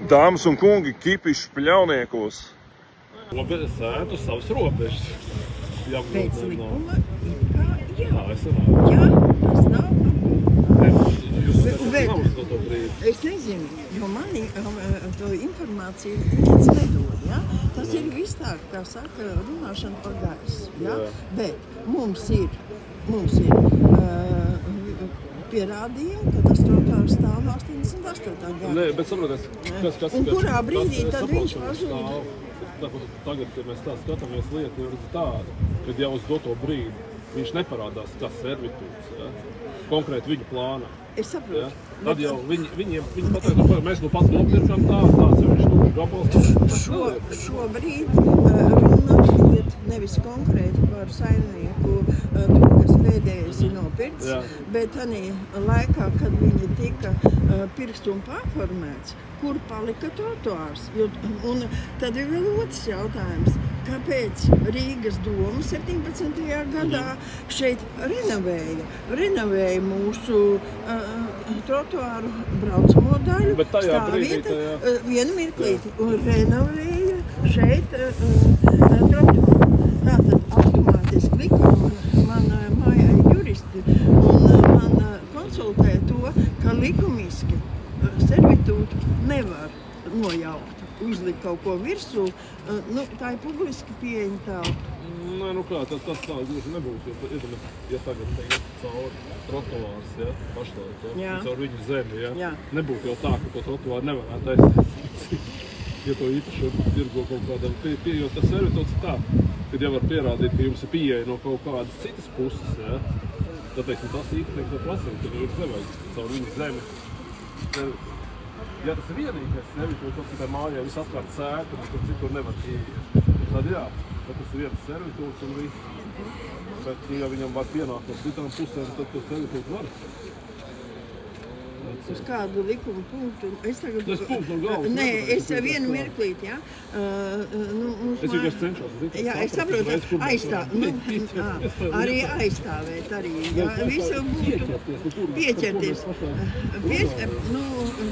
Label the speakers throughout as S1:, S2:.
S1: Dāmas un kungi, kipiši pļauniekos.
S2: Labi, sētu savas robežas.
S3: Pēc likuma, jā.
S2: Tā, es saprotu.
S3: Jā, tas nav
S2: Es
S3: nezinu, jo mani to informāciju neviens nedod, ja? Tas ir viss tā, kā saka, runāšana pa gaisu, ja? Bet mums ir pierādījumi, ka tas trotuārs stāv 88. gadā.
S2: Nē, bet saproties, kas...
S3: Un kurā brīdī tad viņš pazuda?
S2: Tagad, kad mēs tā skatāmies lietu, ir tāda, kad jau uz doto brīdi viņš neparādās kā servitūts, ja? Konkrēti viņa plānā.
S3: Es saprotu.
S2: Ja? Tad jau viņi pateikt, ka mēs nu pats nopirkam tāds jau viņš tūši gabals.
S3: Šobrīd runa iet nevis konkrēti par saimnieku, kas pēdējais ir nopirkts, bet tanī laikā, kad viņi tika pirksts un pārformēts, kur palika trotuārs. Un tad ir vēl otrs jautājums. Kāpēc Rīgas doma 17. gadā šeit renovēja mūsu trotuāru braucamo daļu, stāvvieta, vienu mirklīti, un renovēja šeit trotuāru. Tātad automātiski likuma man mājā ir juristi, un man konsultē to, ka likumiski servitūtu nevar nojaukt. Uzlikt kaut ko virsū, tā ir publiski pieeja telpa.
S2: Nē, nu kā, tas tā gluži nebūs, jo, ja tagad iet cauri trotuārs, ja, pašlaik, ja, caur viņu zemi, ja, nebūtu jau tā, ka to trotuāru nevarētu aizsākt. Ja to īpaši tirgo kaut kādam jo tas servitūts ir tā, kad jau var pierādīt, ka jums ir pieeja no kaut kādas citas puses, ja, tad, teiksim, tas īpašnieks var prasīt, ka jums nevajag caur viņu zemi. Ja tas ir vienīgais servitūts, tad tā mājā viss apkārt sēta, un tur citur nevar ieiet. Tad jā, tad tas ir viens servitūts un viss. Bet, ja viņam var pienākt no citām pusēm, tad to servitūts var.
S3: Uz kādu likuma punktu? Es tagad...
S2: Tas punkts no galvas.
S3: Nē, es vienu mirklīti, ja?
S2: Es vienkārši cenšos.
S3: Jā, es saprotu, arī aizstāvēt arī, ja? Visu būtu pieķerties.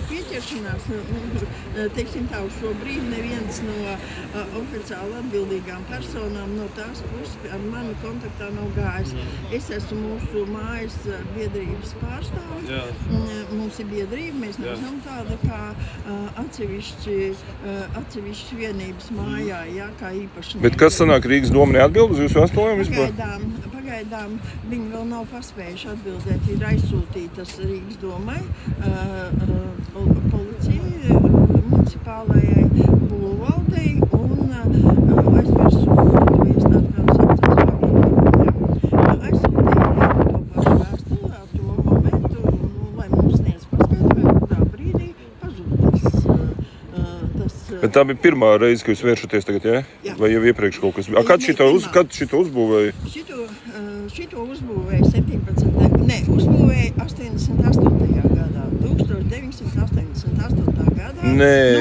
S3: Pieķeršanās, teiksim tā, uz šo brīdi neviens no oficiāli atbildīgām personām no tās puses ar mani kontaktā nav gājis. Es esmu mūsu mājas biedrības pārstāvis. Mums ir biedrība, mēs neesam tāda kā atsevišķi vienības mājā, jā, kā īpašnieki.
S1: Bet kas sanāk, Rīgas doma neatbild uz jūsu jautājumu vispār?
S3: Pagaidām viņi vēl nav paspējuši atbildēt. Ir aizsūtītas Rīgas domai, policijai, municipālajai būvvaldei un aizvērsu iestādi, kā saucās
S1: Bet tā bija pirmā reize, ka jūs vēršaties tagad, ja? Jā? Vai jau iepriekš kaut kas bija? Kad šito uzbūvēja?
S3: Šito uzbūvēja 88. gadā. 1988. gadā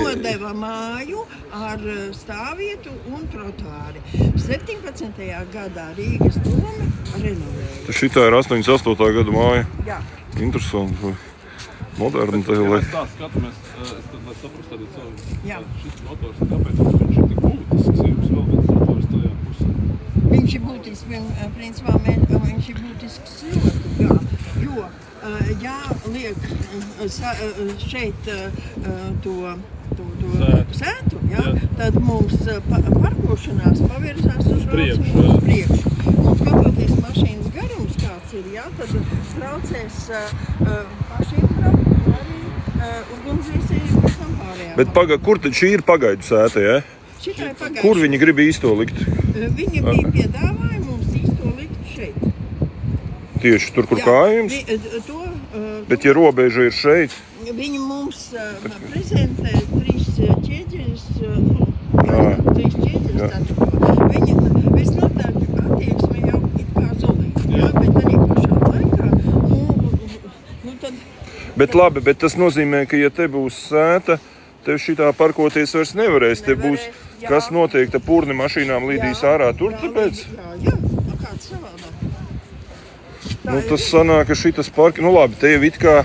S3: nodeva māju ar stāvvietu un trotuāri. 17. gadā Rīgas doma renovēja.
S1: Šitā ir 88. gada māja?
S3: Jā.
S1: Interesanti. Moderni tā jau,
S2: lai... Ja mēs tā skatāmies, lai saprast tādu cilvēku, šis motors, kāpēc viņš ir tik būtisks, ja jums vēl viens motors tajā pusē?
S3: Viņš ir būtisks, principā viņš ir būtisks ļoti, jo jāliek šeit to sētu, tad mums parkošanās pavirzās uz priekšu. Un skatoties mašīnas garums kāds ir, tad traucēs pašiem ugunsdzēsēji visam pārējām.
S1: Bet kur tad šī ir pagaidu sēta, ja?
S3: Šitā ir pagaidu.
S1: Kur viņi grib īsto likt?
S3: Viņi bija piedāvāja mums īsto likt šeit.
S1: Tieši tur, kur kājums? Bet ja robeža ir šeit?
S3: Viņi mums prezentē trīs ķieģeļus, viņi visnotaļ attieksme jau it kā zolīta, bet arī pašā laikā, tad...
S1: Bet labi, bet tas nozīmē, ka ja te būs sēta, tev šitā parkoties vairs nevarēs, te būs, kas notiek, te purni mašīnām līdīs ārā tur, tāpēc?
S3: Jā, kāds savādāk.
S1: Tas sanāk, ka šitas parki, labi, te jau it kā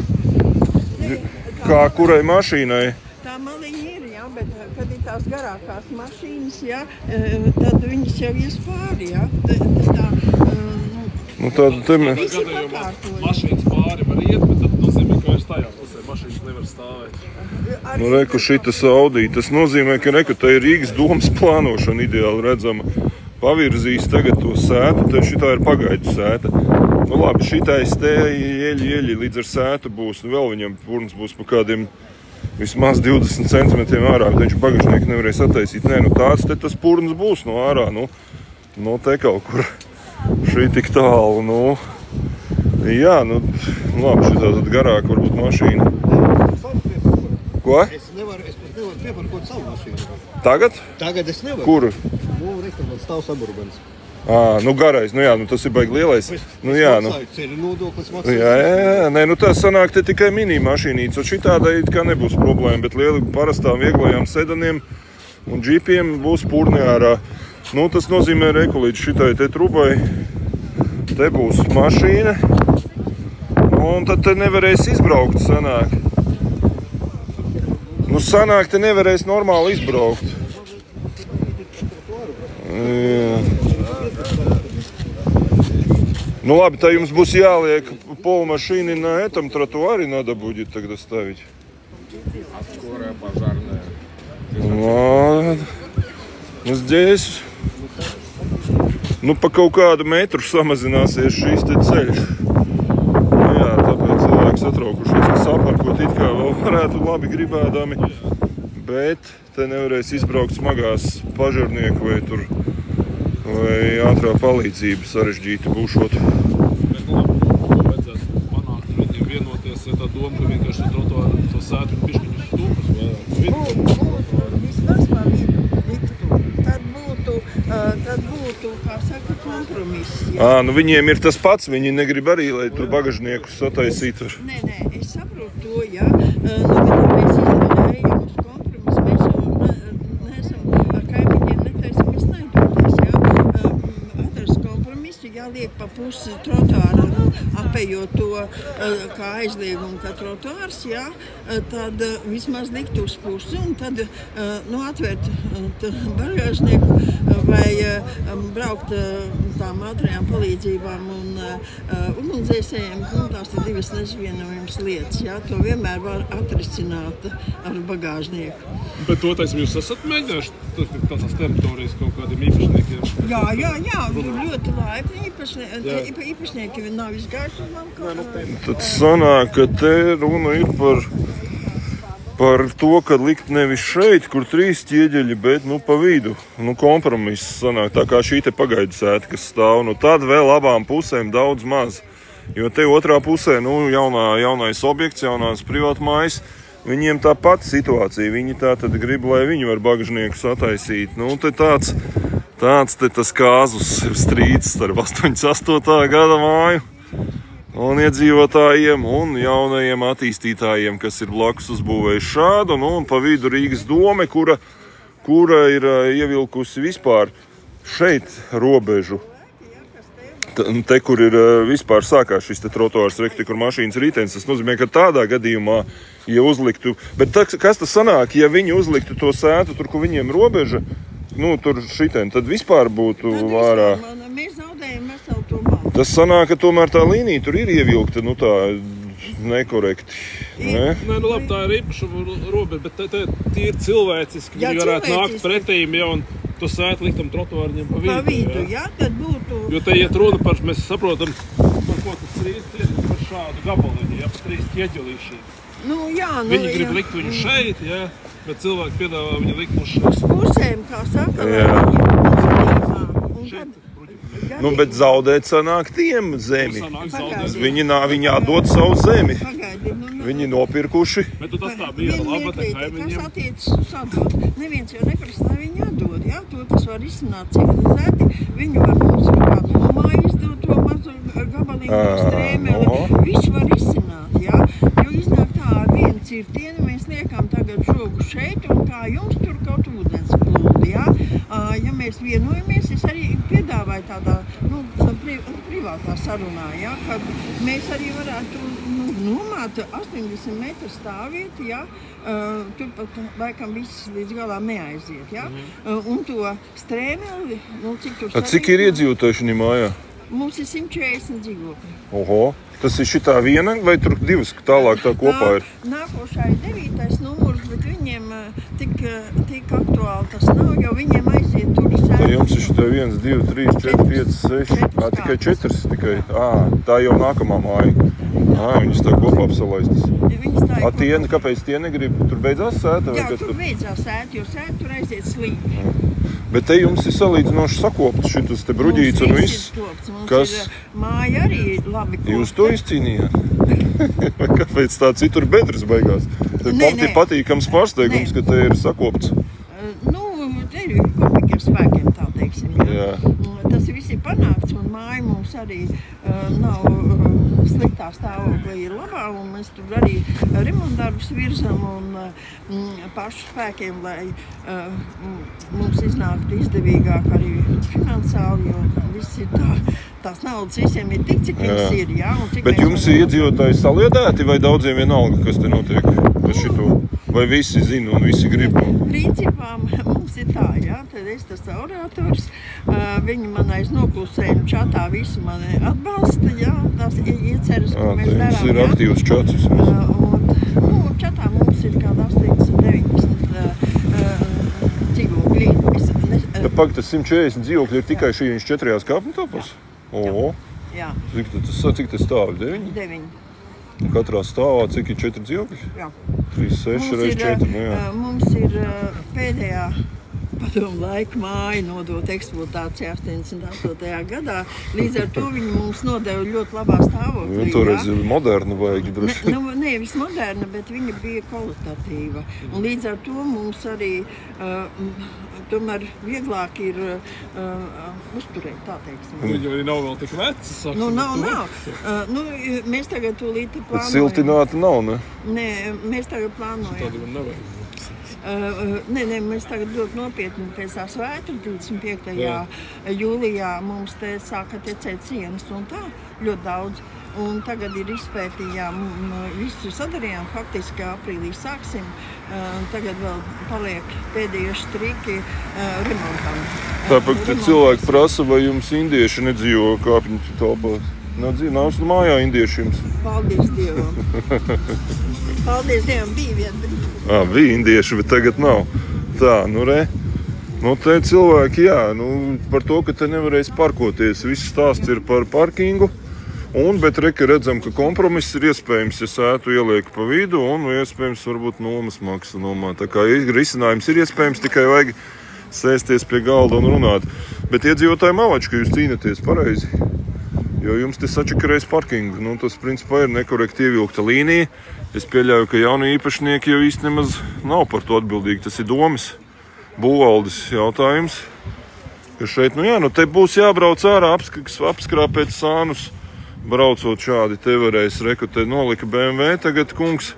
S1: kurai mašīnai.
S3: Tā maliņa ir, jā, bet kad ir tās garākās mašīnas, jā, tad viņas jau ies pāri, jā.
S1: Nu tāda te
S2: mašīnas pāri var iet, bet tad nozīmē, ka vairs tajā pusē mašīnas nevar stāvēt.
S1: Nu, reku šitas Audi, tas nozīmē, ka reku tā ir Rīgas domas plānošana ideāli redzama. Pavirzīs tagad to sētu, tad šitā ir pagaidu sēta. Nu labi, šitais te ieļi līdz ar sētu būs, nu vēl viņam purns būs pa kādiem vismaz 20 centimetriem ārā, bet viņš bagažnieku nevarēs attaisīt. Nē, nu tāds te tas purns būs no ārā, nu te kaut kur šī tik tālu, nu. Jā, nu labi, šitā tad garāka varbūt mašīna. Ko?
S4: Es nevaru pieparkot savu mašīnu.
S1: Tagad?
S4: Tagad es nevaru.
S1: Kuru?
S4: Nu, man stāv saburbens.
S1: Nu garais, nu jā, nu tas ir baigi lielais. Nu jā, nu.
S4: Ceļu nodoklis maksā.
S1: Jā, nē, nu tā sanāk te tikai mini mašīnīca. Šitāda it kā nebūs problēma, bet lieli parastām vieglajām sedaniem un džipiem būs purni ārā. Nu tas nozīmē reku līdz šitai te trubai. Te būs mašīna. Un tad te nevarēs izbraukt sanāk. Nu sanāk te nevarēs normāli izbraukt. Jā. Ну ладно, то jums būs jāliek полмашины на этом тротуаре надо будет тогда ставить.
S5: А скорая пожарная?
S1: Ладно. Ну здесь, nu pa kaut kādu metru samazināsies šīs te ceļš. Nu jā, tāpēc cilvēki satraukušies, ka saparkot it kā vēl varētu labi gribēdami, bet te nevarēs izbraukt smagās pažarnieku vai tur vai ātrā palīdzība sarežģīta būšot.
S2: Bet labi, vajadzētu panākt ar viņiem vienoties, ja tā doma, ka vienkārši trotuāru to sētu un pišķiņus stūpus vairāk.
S3: Vismaz pa vidu diktu. Tad būtu, kā saka, kompromiss.
S1: Nu viņiem ir tas pats, viņi negrib arī, lai tur bagažnieku sataisītu.
S3: Nē, es saprotu to, jā. Nu, bet mēs izrādējam uz kompromisu, mēs jau neesam ar kaimiņiem netaisamies naidoties, jā. Atrast kompromisu, jāliek pa pusi trotuāra, apējot to, kā aizliegumu, kā trotuārs, jā, tad vismaz likt uz pusi un tad, nu, atvērt bagāžnieku vai braukt tām ātrajām palīdzībām un ugunsdzēsējiem, un tās ir divas nesavienojams lietas, jā, to vienmēr var atrisināt ar bagāžnieku.
S2: Bet to taisam jūs esat mēģinājuši tās teritorijas kaut kādiem īpašniekiem?
S3: Jā, tur ļoti laipni īpašnieki nav izgājuši uz man kaut kā.
S1: Tad sanāk, ka te runa ir par to, ka likt nevis šeit, kur 3 ķieģeļi, bet, nu, pa vidu. Nu, kompromiss sanāk, tā kā šī te pagaidu sēta, kas stāv. Nu, tad vēl abām pusēm daudz maz. Jo te otrā pusē, nu, jaunais objekts, jaunās privātmājas, viņiem tā pati situācija. Viņi tā tad grib, lai viņi var bagažniekus attaisīt. Nu, te tāds te tas kāzus strīds starp 88. gada māju un iedzīvotājiem un jaunajiem attīstītājiem, kas ir blakus uzbūvējuši šādu, nu, un pa vidu Rīgas dome, kura ir ievilkusi vispār šeit robežu. Te, kur ir vispār sākās šis te trotuārs, kur mašīnas ritenis, tas nozīmē, ka tādā gadījumā, ja uzliktu, bet kas tas sanāk, ja viņi uzliktu to sētu tur, kur viņiem robeža, nu, tur šitien, tad vispār būtu vārā.
S3: Mēs zaudējam veselu to malu.
S1: Tas sanāk, ka tomēr tā līnija tur ir ievilkta, nu tā nekorekti. Ne?
S2: Nē, nu labi, tā ir īpaša robeža, bet te ir cilvēciski, viņi varētu nākt pretīm, ja, un to sētu liktam trotuārņiem pa vidu.
S3: Jā, tad būtu.
S2: Jo te iet runa par, mēs saprotam, par ko tas strīds ir, par šādu gabaliņu, ja, par 3 ķieģelīšiem.
S3: Nu, jā,
S2: Viņi grib likt viņu šeit, ja, bet cilvēki piedāvā viņu likt uz šeit.
S3: Pusēm, kā saka,
S1: Nu, bet zaudēt sanāk tiem zemi. Viņi atdod savu zemi. Viņi nopirkuši.
S2: Bet tas tā bija laba te kaimiņiem.
S3: Kas attiecas uz atdot. Neviens jau neprasa, lai viņi atdod, jā, to tas var izsināt civilizēti. Viņi var mums kā nomā izdot to mazu gabaliņu strēmeli. Viss var izsināt, jā, jo iznāk tā ar vienu cirtieni mēs liekam tagad žogu šeit, un kā jums tur kaut ūdens plūdi, ja? Ja mēs vienojamies, es arī piedāvāju tādā, privātā sarunā, ja? Kad mēs arī varētu nomāt 80 metru stāvvieti, ja? Turpat laikam viss līdz galā neaiziet, ja? Un to strēmeli, cik tur
S1: stāvīt? Cik ir iedzīvotāji šī mājā?
S3: Mums ir 140 dzīvokļi.
S1: Oho, tas ir šitā viena vai tur divas tālāk tā kopā ir?
S3: Nākošā ir 9. numurs, bet viņiem tik aktuāli tas nav, jo viņiem aiziet tur sēdus.
S1: Tā jums ir šitā 1, 2, 3, 4, 5, 6, tikai 4 tikai. Tā jau nākamā māja. Viņas tā kopā apsalaistas. Tieni, kāpēc tie negrib? Tur beidzās sēta?
S3: Jā, tur beidzās sēta, jo sēta tur aiziet slīpi.
S1: Bet te jums ir salīdzinoši sakopts šitas te bruģīts un viss.
S3: Mums ir māja arī labi kopta.
S1: Jūs to izcīnījāt? Vai kāpēc tā citur bedres beigās? Te patīkams pārsteigums, ka te ir sakopts.
S3: Te ir kopīgiem spēkiem, tā teiksim. Jā. Tas viss ir panākts, un māja mums arī nav sliktā stāvoklī, ir labā, un mēs tur arī remontdarbus virzam un pašu spēkiem, lai mums iznāktu izdevīgāk arī finansiāli, jo viss ir tās naudas visiem ir tik, cik viņas ir, jā.
S1: Bet jums ir iedzīvotāji saliedēti vai daudziem vienalga, kas te notiek par šito? Vai visi zina un visi grib?
S3: Principā mums ir tā, jā, tad es tas orators, viņi man aiz noklusējumu čatā visu mani atbalsta, jā, tās ieceras, ko mēs darām, jā.
S1: Jums ir aktīvs čats.
S3: Un čatā mums ir kāda 80-90 dzīvokļi.
S1: Tas 140 dzīvokļi ir tikai šīs 4 kāpņu telpās?
S3: Jā.
S1: Cik tas stāv? 9?
S3: 9.
S1: Katrā stāvā cik ir 4 dzīvokļi?
S3: Jā.
S1: 3, 6 reiz 4,
S3: Mums ir pēdējā padomu laika māja nodota eksploatācijā 88. gadā. Līdz ar to viņi mums nodeva ļoti labā stāvoklī.
S1: Toreiz ir moderna vajag droši.
S3: Nevis moderna, bet viņa bija kvalitatīva. Un līdz ar to mums arī tomēr vieglāk ir uzturēt, tā teiksim.
S2: Viņi arī nav vēl tik veci.
S3: Nav. Mēs tagad tūlīt plānojam.
S1: Bet siltināta nav, ne?
S3: Nē, mēs tagad plānojam.
S2: Tādi man nevajag.
S3: Nē, mēs tagad ļoti nopietni pēc tā svētku 25. jūlijā mums te sāka tecēt sienas un tā ļoti daudz. Un tagad ir izpētījām, visu sadarījām, faktiski aprīlī sāksim. Tagad vēl paliek pēdējie štriki remontam.
S1: Tāpēc cilvēki prasa, vai jums indieši nedzīvo kāpņu telpās? Nav mājā indieši jums?
S3: Paldies Dievam. Paldies Dievam, bija vien brīdi.
S1: Bija indieši, bet tagad nav. Tā, re. Te cilvēki, par to, ka te nevarēs parkoties. Viss stāsts ir par parkingu. Bet redzam, ka kompromiss ir iespējams, ja sētu ieliek pa vidu un iespējams varbūt nomas maksa nomā. Tā kā risinājums ir iespējams, tikai vajag sēsties pie galda un runāt. Bet iedzīvotāji malači, ka jūs cīnaties pareizi, jo jums te sačakarēs parkingu. Tas principā ir nekorekti ievilkta līnija. Es pieļauju, ka jaunie īpašnieki jau īsti nemaz nav par to atbildīgi. Tas ir domas būvvaldes jautājums. Ka šeit, te būs jābrauc ārā, apskrāpēt sānus. Braucot šādi, te varēs te nolika BMW tagad kungs,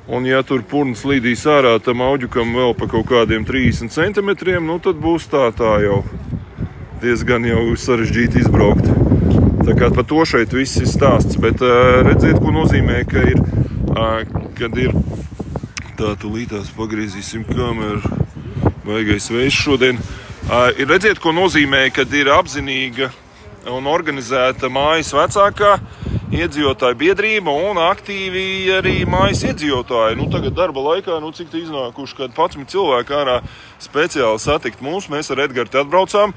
S1: un ja tur purns līdīs ārā tam auģukam vēl pa kaut kādiem 30 centimetriem, tad būs tā jau diezgan jau sarežģīti izbraukt. Tā kā par to šeit viss ir stāsts, bet redziet, ko nozīmē, ka ir, kad ir, tā tūlītās pagriezīsim kameru, vaigais vējš šodien, redziet, ko nozīmē, kad ir apzinīga un organizēta mājas vecākā iedzīvotāju biedrība un aktīvi arī mājas iedzīvotāji. Tagad darba laikā, cik te iznākuši kādi 11 cilvēki ārā speciāli satikt mūs. Mēs ar Edgaru te atbraucām,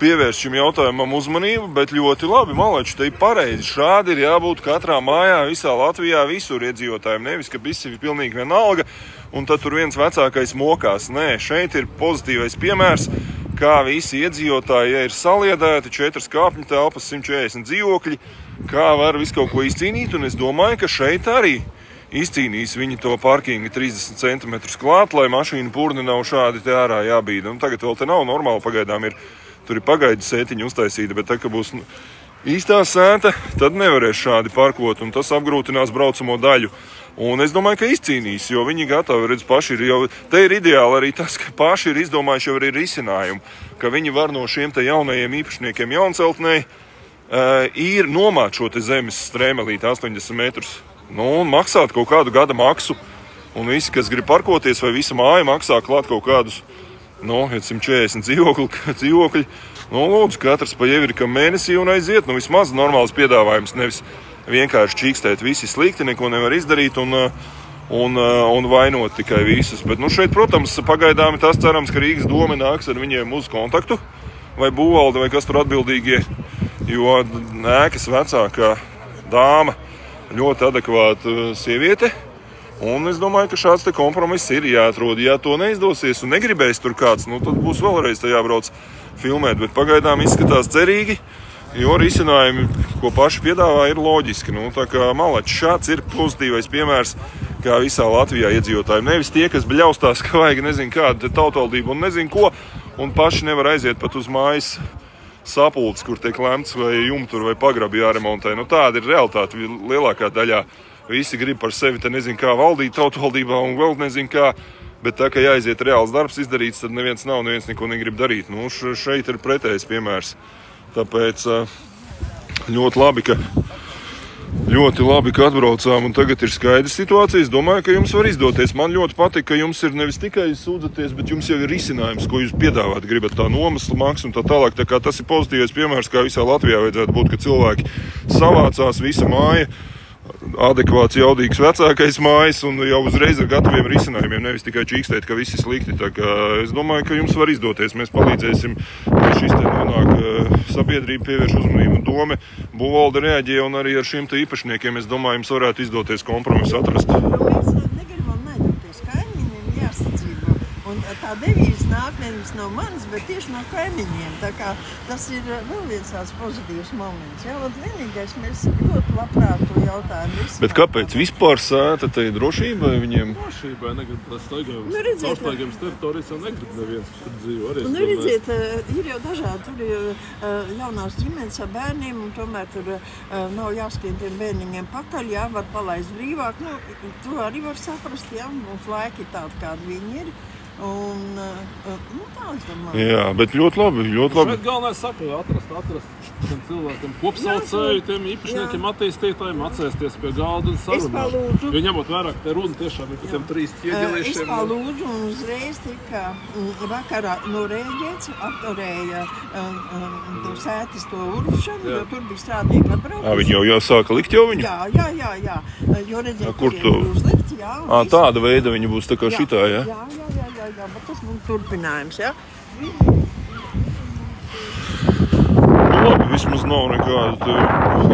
S1: pievērst šim jautājumam uzmanību, bet ļoti labi, malači, te ir pareizi. Šādi ir jābūt katrā mājā, visā Latvijā, visur iedzīvotājiem. Nevis, ka visi ir pilnīgi vienalga, un tad tur viens vecākais mokās. Nē, šeit ir pozitīvais piemērs, kā visi iedzīvotāji, ja ir saliedēti 4 kāpņu telpas, 140 dzīvokļi, kā var visu kaut ko izcīnīt, un es domāju, ka šeit arī izcīnīs viņi to parkingu 30 cm klāt, lai mašīna purni nav šādi te ārā jābīda. Tagad vēl te nav normāli, pagaidām tur ir pagaidu sētiņa uztaisīta, bet tā, ka būs īstā sēta, tad nevarēs šādi parkot, un tas apgrūtinās braucamo daļu. Un es domāju, ka izcīnīs, jo viņi gatavi, redz, paši ir jau, te ir ideāli arī tas, ka paši ir izdomājuši jau arī risinājumu, ka viņi var no šiem te jaunajiem īpašniekiem Jaunceltnei ir nomāt šo te zemes strēmelīti 80 metrus, nu, un maksāt kaut kādu gada maksu, un visi, kas grib parkoties, vai visa māja maksā klāt kaut kādus, nu, 140 dzīvokļi, nu, lūdzu, katrs pa ievirkam mēnesī un aiziet, nu, vismaz normāls piedāvājums, nevis vienkārši čīkstēt, visi slikti, neko nevar izdarīt un vainot tikai visus. Bet, nu, šeit, protams, pagaidām tas cerams, ka Rīgas doma nāks ar viņiem uz kontaktu, vai būvvalde, vai kas tur atbildīgie, jo ēkas vecākā dāma ļoti adekvāta sieviete, un es domāju, ka šāds te kompromiss ir jāatrod. Ja to neizdosies un negribēs tur kāds, nu, tad būs vēlreiz tajā brauc filmēt, bet pagaidām izskatās cerīgi, jo risinājumi, ko paši piedāvā, ir loģiski. Nu, tā kā malači šāds ir pozitīvais piemērs, kā visā Latvijā iedzīvotājiem. Nevis tie, kas bļaustās, ka vajag nezinu kādu tautvaldību un nezinu ko, un paši nevar aiziet pat uz mājas sapulces, kur tiek lemts vai jumtur vai pagrabi jāremontē. Nu, tāda ir realitāte lielākā daļā. Visi grib par sevi te nezinu kā valdīt tautvaldībā un vēl nezinu kā, bet tā, ka jāaiziet reāls darbs izdarīts, tad neviens neko negrib darīt. Nu, šeit ir pretējs piemērs. Tāpēc ļoti labi, ka atbraucām un tagad ir skaidra situācija. Es domāju, ka jums var izdoties. Man ļoti patīk, ka jums ir nevis tikai sūdzaties, bet jums jau ir risinājums, ko jūs piedāvāt. Gribat tā nomas maksu un tā tālāk. Tā kā tas ir pozitīvais piemērs, kā visā Latvijā vajadzētu būt, ka cilvēki savācās, visa māja, adekvāts, jaudīgs vecākais mājas un jau uzreiz ar gataviem risinājumiem, nevis tikai čīkstēt, ka visi slikti. Tā kā es domāju, ka jums var izdoties. Mēs palīdzēsim, lai šis te nonāk sabiedrība pievērš uzmanību un doma. Būvvalde reaģē un arī ar šiem te īpašniekiem, es domāju, jums varētu izdoties kompromisu atrast.
S3: Mēs negribam naidoties kaimiņiem, jāsadzīvo. Un tā devīze nāk nevis no manis, bet tieši no kaimiņiem. Tā kā tas ir vēl viens tāds pozitīvs moments. Jā, vienīgais mēs ļoti labprāt to jautājumu risināt.
S1: Bet kāpēc vispār sēta te ir drošībai viņiem?
S2: Drošībai negrib caurstaigājums teritorijas, jau negrib neviens tur dzīvo.
S3: Nu, redziet, ir jau dažādi, tur ir jaunās ģimenes ar bērniem, un tomēr tur nav jāskrien tiem bērniņiem pakaļ, jā, var palaist brīvāk. Nu, to arī var saprast, jā, mums laiki tādi, kādi viņi ir. Un, nu, tā es domāju.
S1: Jā, bet ļoti labi.
S2: Šeit galvenais saka, atrast tiem cilvēkiem kopsaucēju, tiem īpašniekiem, attīstītājiem, atsēsties pie galda un sarunāt. Jo ņemot vērā, ka te runa tiešām ir par tiem 3 ķieģeliešiem.
S3: Es palūdzu un uzreiz tika vakarā norēģēts, apturēja sētas to uršanu, jo tur bija strādīgi atbraukuši.
S1: Viņi jau jāsāka likt jau viņu?
S3: Jā. Jo redziet,
S1: kur tu?
S3: Uzlikt, jā.
S1: Tāda veida viņa būs tā kā šitā, jā?
S3: Jā, bet tas mums turpinājums, jā?
S1: Labi, vismaz nav nekāda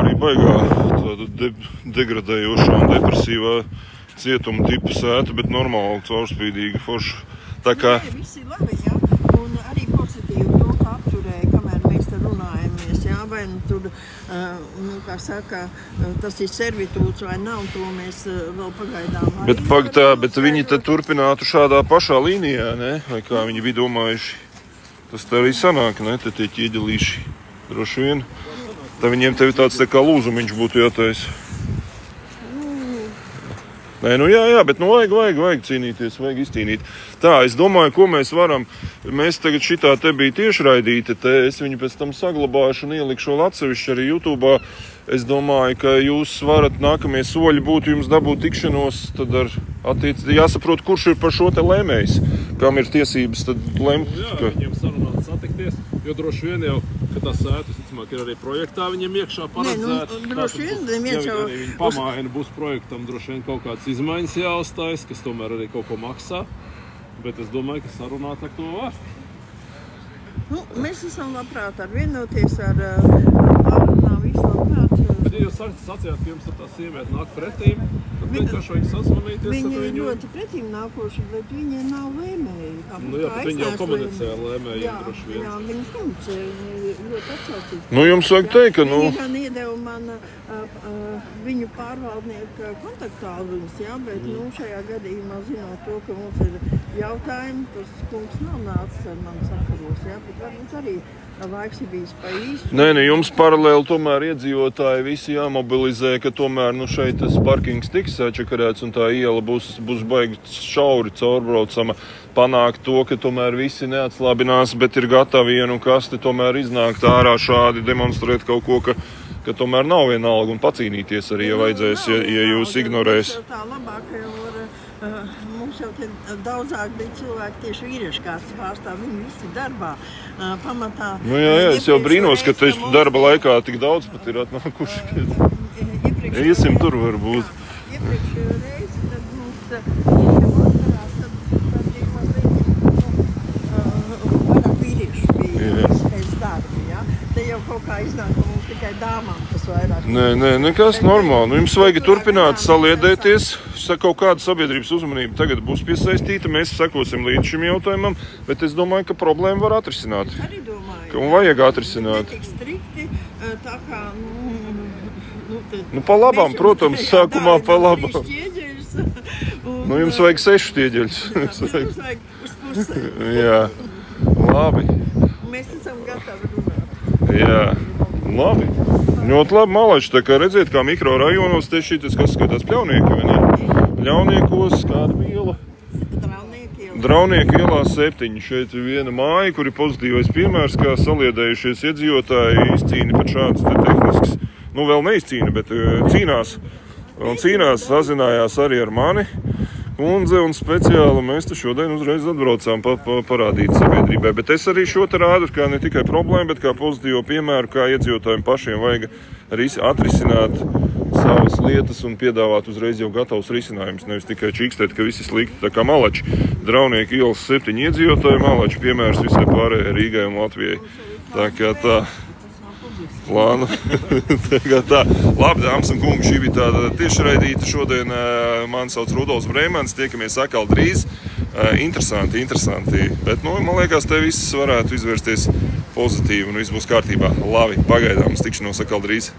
S1: arī baigā tāda degradējošā un depresīvā cietuma tipa sēta, bet normāli caurspīdīga forša. Tā kā...
S3: Nē, viss ir labi, jā. Un arī pozitīvi to, ka apturēja, kamēr mēs te runājamies, jā. Vai nu tur, nu, kā saka, tas ir servitūts vai nav, to mēs vēl pagaidām.
S1: Bet viņi te turpinātu šādā pašā līnijā, ne? Vai kā viņi bija domājuši? Tas te arī sanāk, ne? Te tie ķieģelīši droši vien. Tā viņiem tevi tāds tā kā lūzumiņš būtu jātaisa. Nē, nu jā, bet nu vajag cīnīties, vajag izcīnīt. Tā, es domāju, ko mēs varam. Mēs tagad šitā te bija tiešraidīte, te es viņu pēc tam saglabāšu un ielikšu vēl atsevišķi arī YouTube'ā. Es domāju, ka jūs varat nākamie soļi būt jums dabūt tikšanos, tad jāsaprot, kurš ir par šo te lēmējs, kam ir tiesības tad lemt.
S2: Jā, viņiem sarunāt satikties, jo droši vien jau, ka tas sētas, ticamāk, ir arī projektā viņiem iekšā paredzēt.
S3: Nē, nu, droši vien,
S2: ja viņi pamāina būs projektam, droši vien kaut kāds izmaiņas jāuztais, kas tomēr arī kaut ko maksā, bet es domāju, ka sarunāt ar to var.
S3: Nu, mēs esam labprāt ar vienoties ar pārunām visu labprāt.
S2: Bet, ja jūs sacījāt, ka jums tā sieviete nāk pretīm, tad vienkārši vajag sazvanīties ar
S3: Viņi ir
S2: viņu.
S3: ļoti pretīm nākoši, bet viņi nav lēmēji.
S2: Nu jā, bet viņi jau komunicē ar lēmējiem droši vien.
S3: Jā, viņi komunicē, viņi ļoti atsaucīgi.
S1: Nu, jums vajag teikt, ka,
S3: Viņi gan iedeva man viņu pārvaldnieku kontaktāluņus, jā, bet šajā gadījumā zinot to, ka mums ir jautājumi, tas kungs nav nācis ar mani sakaros, jā, bet varbūt arī laiks ir bijis pa īstu.
S1: Nē, jums paralēli tomēr iedzīvotāji visi jāmobilizē, ka tomēr šeit tas parkings tiks sačakarēts un tā iela būs baigi šauri caurbraucama. Panākt to, ka tomēr visi neatslābinās, bet ir gatavi vienu kasti tomēr iznākt ārā šādi, demonstrēt kaut ko, ka tomēr nav vienalga un pacīnīties arī, ja vajadzēs, ja jūs ignorēs.
S3: Tā labāk, mums jau te daudzāk bija cilvēki tieši vīriešu kārtas pārstāv, viņi visi darbā pamatā.
S1: Nu jā, es jau brīnos, ka te darba laikā tik daudz pat ir atnākuši. Iesim tur varbūt.
S3: Iepriekšējo reizi, tad mums demonstrās, tad bija mazliet vairāk vīriešu bija pēc darba, jā. Te jau kaut kā iznāk, ka mums tikai dāmām tas vairāk.
S1: Nē, nekas normāli. Jums vajag turpināt saliedēties. Kaut kāda sabiedrības uzmanība tagad būs piesaistīta. Mēs sekosim līdz šim jautājumam, bet es domāju, ka problēmu var atrisināt.
S3: Es arī domāju.
S1: Un vajag atrisināt.
S3: Netik strikti, tā kā,
S1: pa labām, protams, sākumā pa labām.
S3: Nu,
S1: jums vajag 6 ķieģeļus.
S3: Mums vajag uz pusē.
S1: Jā, labi.
S3: Mēs esam gatavi runāt.
S1: Jā, labi. Ļoti labi, malāči, tā kā redziet, kā mikrorajonos tieši šitas, kas skatās Pļaunieki, vai ne? Pļauniekos, kāda iela? Draunieka ielā 7. Šeit ir viena māja, kur ir pozitīvais piemērs, kā saliedējušies iedzīvotāji izcīna pat šādas te tehniskas. Nu, vēl neizcīna, bet cīnās. Un cīnās, sazinājās arī ar mani. Kundze un speciāli mēs te šodien uzreiz atbraucām parādīt sabiedrībai. Bet es arī šo te rādu kā ne tikai problēmu, bet kā pozitīvo piemēru, kā iedzīvotājiem pašiem vajag atrisināt savas lietas un piedāvāt uzreiz jau gatavus risinājumus. Nevis tikai čīkstēt, ka visi slikti, tā kā Malači. Draunieka ielas 7 iedzīvotāji, Malači piemērs visai pārējai Rīgai un Latvijai. Tā kā tā. Plānu. Tā. Labi, dāmas un kungi, šī bija tāda tiešraidīta šodien. Mani sauc Rudolfs Breimans, tiekamies atkal drīz. Interesanti. Bet, man liekas, te viss varētu izvērsties pozitīvi un viss būs kārtībā. Labi, pagaidām, tikšanos atkal drīz.